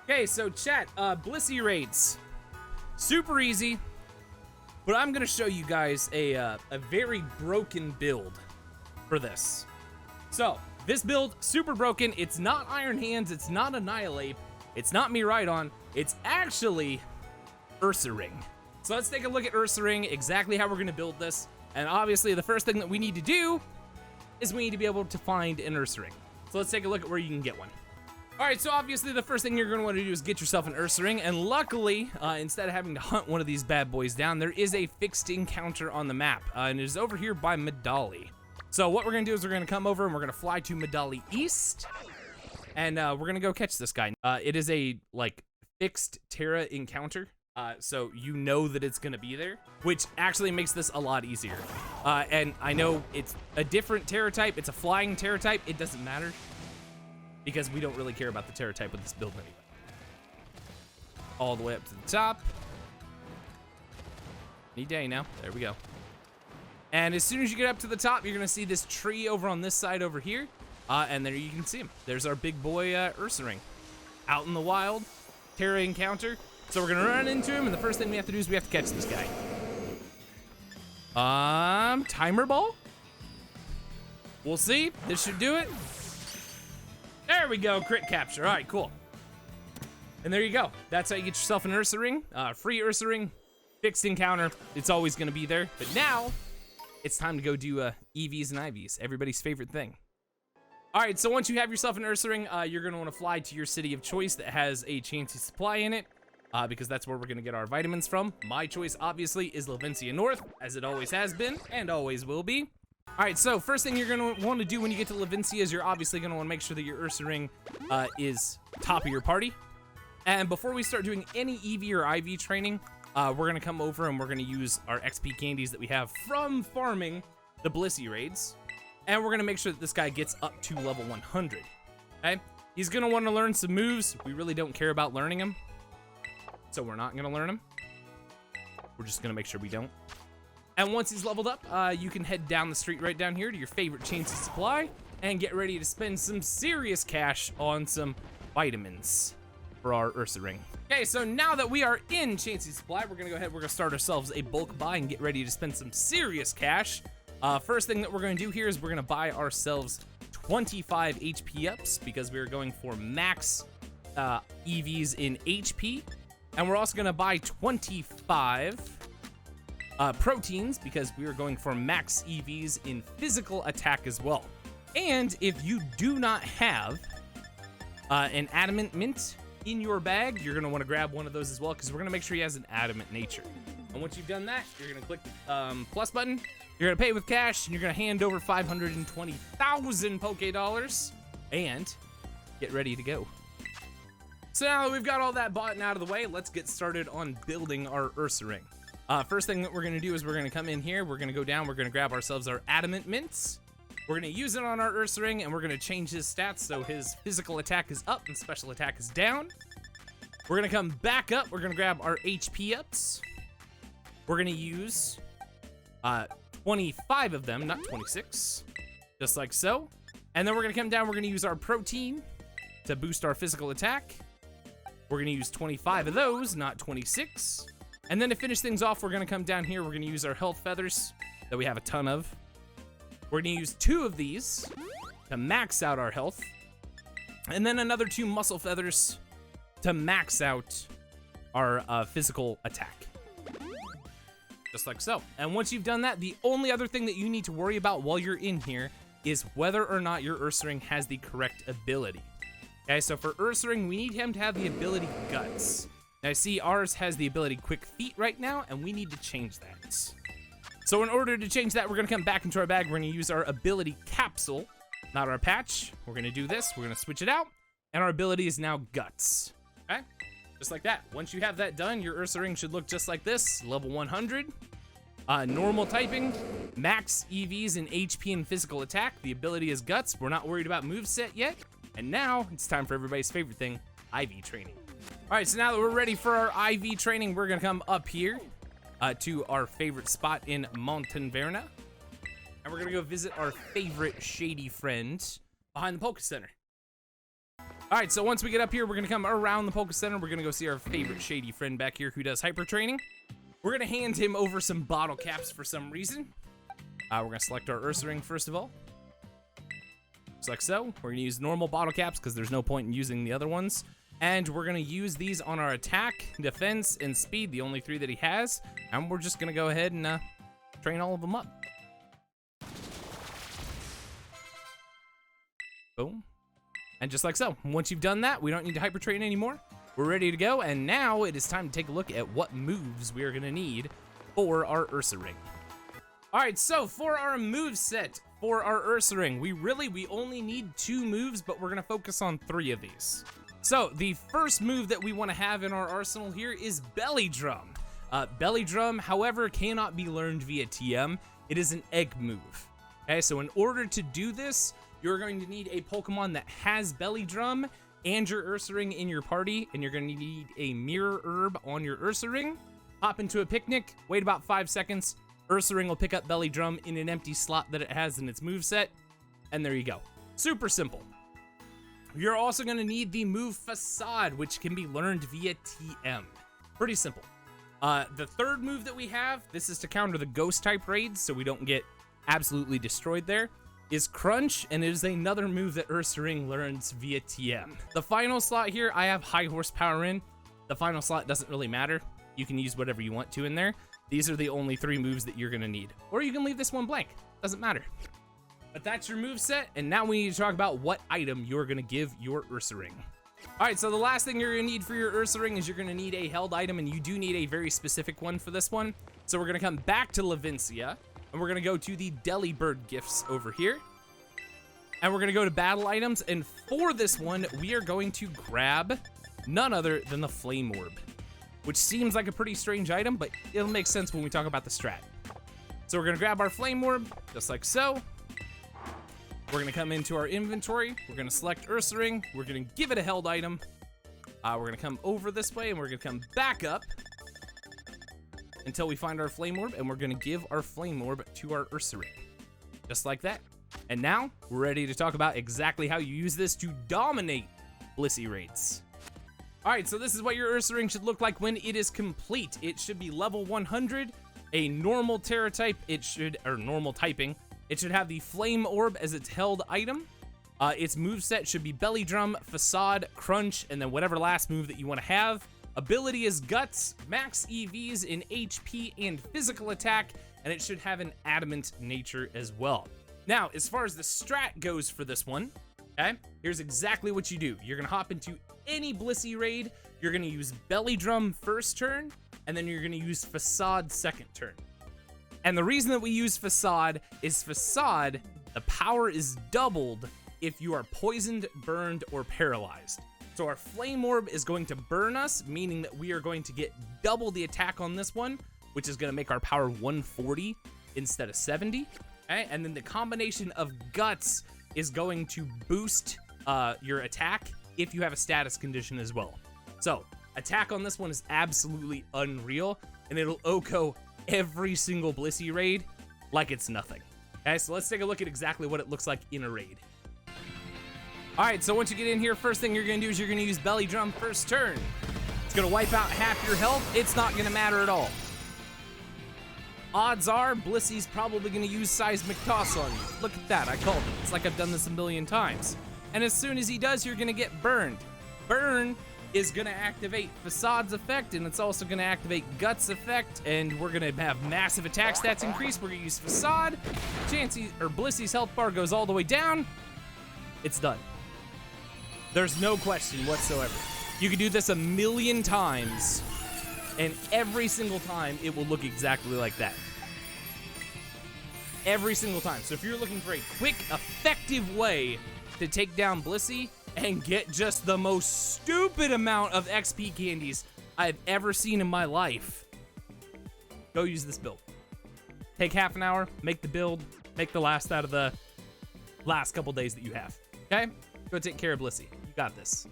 Okay, so chat, Blissey raids. Super easy, but I'm gonna show you guys a very broken build for this. So, this build, super broken. It's not Iron Hands, it's not Annihilate, it's not Miraidon, it's actually Ursaring. So let's take a look at Ursaring, exactly how we're gonna build this. And obviously the first thing that we need to do is we need to be able to find an Ursaring. So let's take a look at where you can get one. All right, so obviously the first thing you're gonna wanna do is get yourself an Ursaring, and luckily, instead of having to hunt one of these bad boys down, there is a fixed encounter on the map, and it is over here by Medali. So what we're gonna do is we're gonna come over and we're gonna fly to Medali East, and we're gonna go catch this guy. It is a, like, fixed Tera encounter, so you know that it's gonna be there, which actually makes this a lot easier. And I know it's a different Tera type, it's a flying Tera type, it doesn't matter, because we don't really care about the Tera type with this build anyway. All the way up to the top. Any day now, there we go. And as soon as you get up to the top, you're gonna see this tree over on this side over here, and there you can see him. There's our big boy Ursaring, out in the wild, Tera encounter. So we're gonna run into him, and the first thing we have to do is we have to catch this guy. Timer ball? We'll see, this should do it. There we go, crit capture, all right, cool. And there you go, that's how you get yourself an Ursaring, free Ursaring, fixed encounter, it's always gonna be there. But now, it's time to go do EVs and IVs, everybody's favorite thing. All right, so once you have yourself an Ursaring, you're gonna wanna fly to your city of choice that has a Chansey supply in it, because that's where we're gonna get our vitamins from. My choice, obviously, is Levencia North, as it always has been, and always will be. All right, so first thing you're gonna wanna do when you get to Levencia is you're obviously gonna wanna make sure that your Ursaring is top of your party. And before we start doing any EV or IV training, we're gonna come over and we're gonna use our XP candies that we have from farming the Blissey raids. And we're gonna make sure that this guy gets up to level 100, okay? He's gonna wanna learn some moves. We really don't care about learning them, so we're not gonna learn them. We're just gonna make sure we don't. And once he's leveled up, you can head down the street right down here to your favorite Chansey supply and get ready to spend some serious cash on some vitamins for our Ursaring. Okay, so now that we are in Chansey supply, we're gonna go ahead, we're gonna start ourselves a bulk buy and get ready to spend some serious cash. First thing that we're gonna do here is we're gonna buy ourselves 25 HP ups because we're going for max EVs in HP. And we're also gonna buy 25 proteins because we are going for max EVs in physical attack as well. And if you do not have an adamant mint in your bag, you're gonna wanna grab one of those as well because we're gonna make sure he has an adamant nature. And once you've done that, you're gonna click the plus button, you're gonna pay with cash, and you're gonna hand over 520,000 Poké Dollars and get ready to go. So now that we've got all that bought and out of the way, let's get started on building our Ursaring. First thing that we're gonna do is we're gonna come in here, we're gonna go down, we're gonna grab ourselves our adamant mints. We're gonna use it on our Ursaring, and we're gonna change his stats so his physical attack is up and special attack is down. We're gonna come back up, we're gonna grab our HP ups. We're gonna use 25 of them, not 26, just like so. And then we're gonna come down, we're gonna use our protein to boost our physical attack. We're gonna use 25 of those, not 26. And then to finish things off, we're gonna come down here, we're gonna use our health feathers that we have a ton of. We're gonna use 2 of these to max out our health. And then another 2 muscle feathers to max out our physical attack. Just like so. And once you've done that, the only other thing that you need to worry about while you're in here is whether or not your Ursaring has the correct ability. Okay, so for Ursaring, we need him to have the ability Guts. Now, I see ours has the ability Quick Feet right now, and we need to change that. So in order to change that, we're gonna come back into our bag. We're gonna use our ability Capsule, not our patch. We're gonna do this, we're gonna switch it out, and our ability is now Guts, okay? Just like that. Once you have that done, your Ursaring should look just like this, level 100. Normal typing, max EVs in HP and physical attack. The ability is Guts. We're not worried about moveset yet. And now it's time for everybody's favorite thing, IV training. All right, so now that we're ready for our IV training, we're gonna come up here to our favorite spot in Montenverna. And we're gonna go visit our favorite shady friend behind the Poké Center. All All right, so once we get up here, we're gonna come around the Poke Center. We're gonna go see our favorite shady friend back here who does hyper training. We're gonna hand him over some bottle caps for some reason. We're gonna select our Ursaring first of all. Just like so. We're gonna use normal bottle caps because there's no point in using the other ones. And we're gonna use these on our attack, defense, and speed, the only 3 that he has. And we're just gonna go ahead and train all of them up. Boom. And just like so, once you've done that, we don't need to hyper train anymore. We're ready to go, and now it is time to take a look at what moves we are gonna need for our Ursaring. All right, so for our move set for our Ursaring, we only need 2 moves, but we're gonna focus on 3 of these. So the first move that we wanna have in our arsenal here is Belly Drum. Belly Drum, however, cannot be learned via TM. It is an egg move. Okay, so in order to do this, you're going to need a Pokemon that has Belly Drum and your Ursaring in your party, and you're going to need a Mirror Herb on your Ursaring. Hop into a picnic, wait about 5 seconds. Ursaring will pick up Belly Drum in an empty slot that it has in its moveset, and there you go. Super simple. You're also going to need the move Facade, which can be learned via TM. Pretty simple. The third move that we have, this is to counter the Ghost type raids, so we don't get absolutely destroyed there, is Crunch, and it is another move that Ursaring learns via TM. The final slot here, I have High Horsepower in. The final slot doesn't really matter. You can use whatever you want to in there. These are the only 3 moves that you're gonna need. Or you can leave this one blank, doesn't matter. But that's your move set, and now we need to talk about what item you're gonna give your Ursaring. All right, so the last thing you're gonna need for your Ursaring is you're gonna need a held item, and you do need a very specific one for this one. So we're gonna come back to Levincia, and we're gonna go to the Delibird gifts over here. And we're gonna go to battle items, and for this one, we are going to grab none other than the Flame Orb, which seems like a pretty strange item, but it'll make sense when we talk about the strat. So we're gonna grab our Flame Orb, just like so. We're gonna come into our inventory, we're gonna select Ursaring, we're gonna give it a held item. We're gonna come over this way, and we're gonna come back up until we find our Flame Orb, and we're gonna give our Flame Orb to our Ursaring. Just like that. And now, we're ready to talk about exactly how you use this to dominate Blissey raids. All right, so this is what your Ursaring should look like when it is complete. It should be level 100, a normal Tera type, or normal typing. It should have the Flame Orb as its held item. Its moveset should be Belly Drum, Facade, Crunch, and then whatever last move that you want to have. Ability is Guts, max EVs in HP and physical attack, and it should have an adamant nature as well. Now, as far as the strat goes for this one, okay, here's exactly what you do. You're gonna hop into any Blissey raid, you're gonna use Belly Drum first turn, and then you're gonna use Facade second turn. And the reason that we use Facade is Facade, the power is doubled if you are poisoned, burned, or paralyzed. So our Flame Orb is going to burn us, meaning that we are going to get double the attack on this one, which is gonna make our power 140 instead of 70. Okay, and then the combination of Guts is going to boost your attack if you have a status condition as well. So attack on this one is absolutely unreal, and it'll OHKO every single Blissey raid like it's nothing. Okay, so let's take a look at exactly what it looks like in a raid. All right, so once you get in here, first thing you're gonna do is you're gonna use Belly Drum first turn. It's gonna wipe out half your health. It's not gonna matter at all. Odds are, Blissey's probably gonna use Seismic Toss on you. Look at that, I called it. It's like I've done this a million times. And as soon as he does, you're gonna get burned. Burn is gonna activate Facade's effect, and it's also gonna activate Guts effect, and we're gonna have massive attack stats increase. We're gonna use Facade. Blissey's health bar goes all the way down. It's done. There's no question whatsoever. You can do this a million times, and every single time it will look exactly like that. Every single time. So if you're looking for a quick, effective way to take down Blissey and get just the most stupid amount of XP candies I've ever seen in my life, go use this build. Take half an hour, make the build, make the last out of the last couple days that you have. Okay? Go take care of Blissey. You got this.